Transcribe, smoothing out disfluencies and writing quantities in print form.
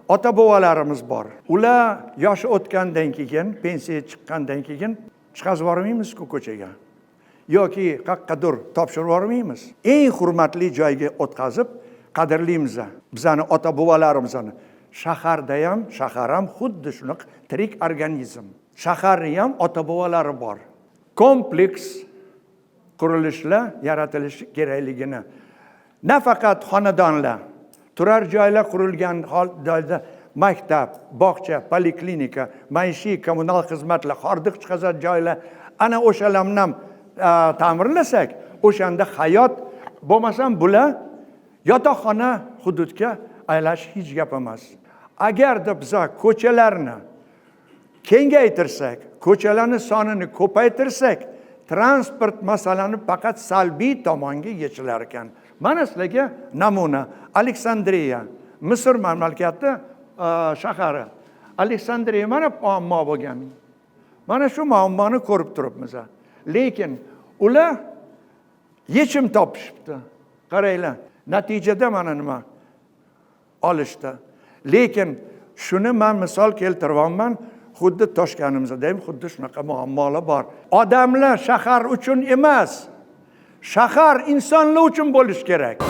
ota bobolarimiz bor. Ular yoshi o'tgandan keyin, pensiyaga chiqqandan keyin chiqazib yubormaymiz-ku ko'chaga. Yoki qaqqadir topshirib yubormaymiz. Eng hurmatli joyga o'tkazib qadrlaymiz. Bizani ota bobolarimizni. Shaharda ham, shahar ham xuddi shunaqa tirik organizm. Shaharning ham ota bobolari bor. Kompleks qurilishlar yaratilishi kerakligini nafaqat xonadonlar, turar joylar qurilgan holda maktab, bog'cha, poliklinika, maishiy kommunal xizmatlar, hordiq chiqazadigan joylar ana o'shalarni ham ta'mirlasak, o'shanda hayot bo'lmasam bular yotoqxona hududga aylanish hech gap emas. Agarda biz ko'chalarni kengaytirsak, ko'chalarning sonini ko'paytirsak, transport masalani faqat salbiy tomonga yechilar ekan. Mana sizlarga namuna Aleksandriya, Misr mamlakati shahari. Aleksandriya mana muammo bo'lgan. Mana shu muammoni ko'rib turibmiz. Lekin ular yechim topishibdi. Qaranglar, natijada mana nima olishdi. Lekin shuni men misol keltiryapman. Xuddi Toshkanimizda ham xuddi shunaqa muammolar bor. Odamlar shahar uchun emas, shahar insonlar uchun bo'lish kerak.